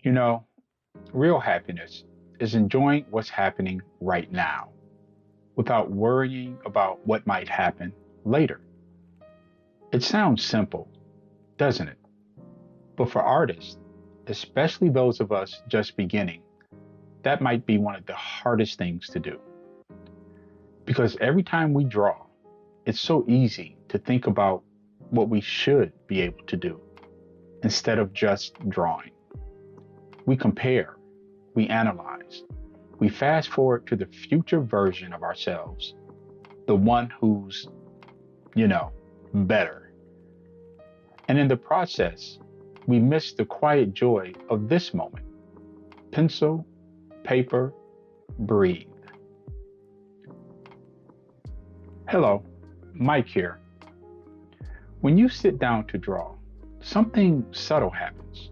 You know, real happiness is enjoying what's happening right now without worrying about what might happen later. It sounds simple, doesn't it? But for artists, especially those of us just beginning, that might be one of the hardest things to do. Because every time we draw, it's so easy to think about what we should be able to do instead of just drawing. We compare, we analyze, we fast forward to the future version of ourselves, the one who's, you know, better. And in the process, we miss the quiet joy of this moment. Pencil, paper, breathe. Hello, Mike here. When you sit down to draw, something subtle happens.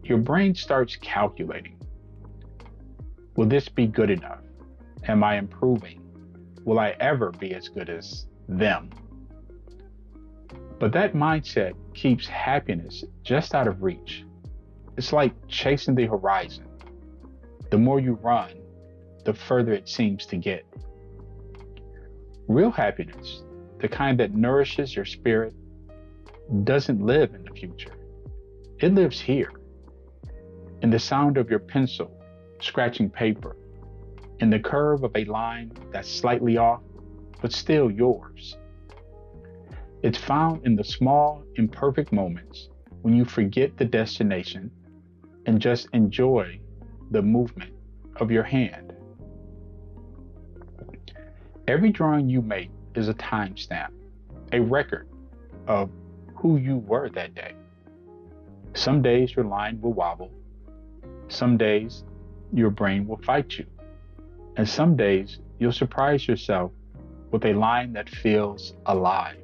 Your brain starts calculating. Will this be good enough? Am I improving? Will I ever be as good as them? But that mindset keeps happiness just out of reach. It's like chasing the horizon. The more you run, the further it seems to get. Real happiness, the kind that nourishes your spirit, doesn't live in the future. It lives here, in the sound of your pencil scratching paper, in the curve of a line that's slightly off, but still yours. It's found in the small, imperfect moments when you forget the destination and just enjoy the movement of your hand. Every drawing you make is a timestamp, a record of who you were that day. Some days your line will wobble. Some days your brain will fight you. And some days you'll surprise yourself with a line that feels alive.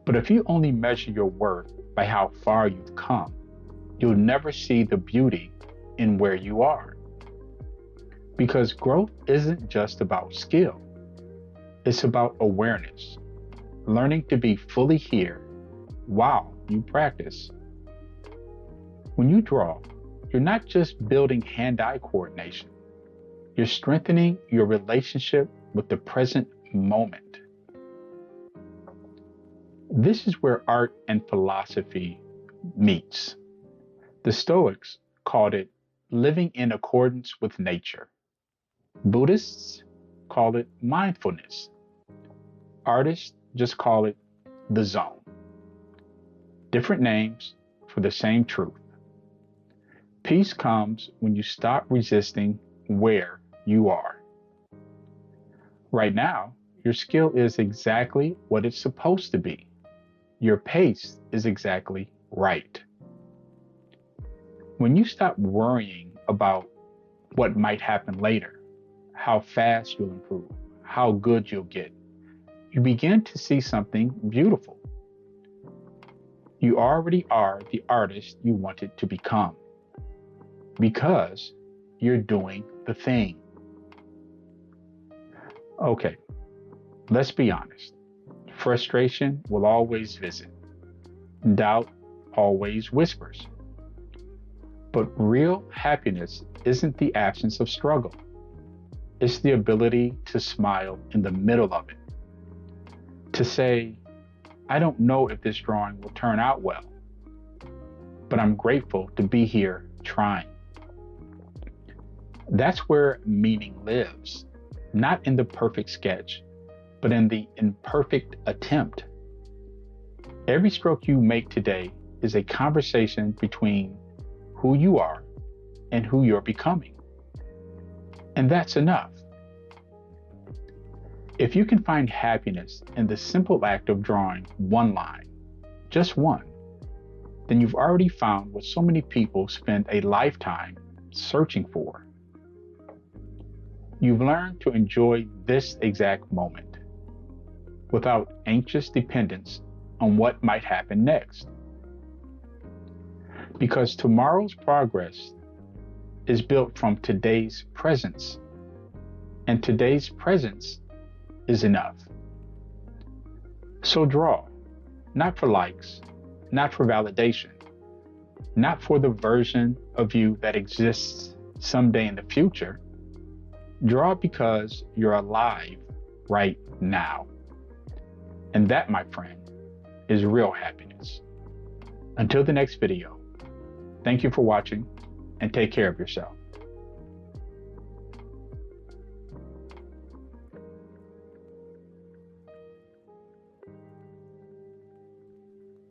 But if you only measure your worth by how far you've come, you'll never see the beauty in where you are. Because growth isn't just about skill, it's about awareness, learning to be fully here while you practice. When you draw, you're not just building hand-eye coordination, you're strengthening your relationship with the present moment. This is where art and philosophy meets. The Stoics called it living in accordance with nature. Buddhists call it mindfulness. Artists just call it the zone. Different names for the same truth. Peace comes when you stop resisting where you are. Right now, your skill is exactly what it's supposed to be. Your pace is exactly right. When you stop worrying about what might happen later, how fast you'll improve, how good you'll get, you begin to see something beautiful. You already are the artist you wanted to become because you're doing the thing. Okay, let's be honest. Frustration will always visit. Doubt always whispers. But real happiness isn't the absence of struggle. It's the ability to smile in the middle of it. To say, I don't know if this drawing will turn out well, but I'm grateful to be here trying. That's where meaning lives, not in the perfect sketch, but in the imperfect attempt. Every stroke you make today is a conversation between who you are and who you're becoming. And that's enough. If you can find happiness in the simple act of drawing one line, just one, then you've already found what so many people spend a lifetime searching for. You've learned to enjoy this exact moment without anxious dependence on what might happen next. Because tomorrow's progress is built from today's presence, and today's presence is enough. So draw, not for likes, not for validation, not for the version of you that exists someday in the future. Draw because you're alive right now. And that, my friend, is real happiness. Until the next video, thank you for watching and take care of yourself.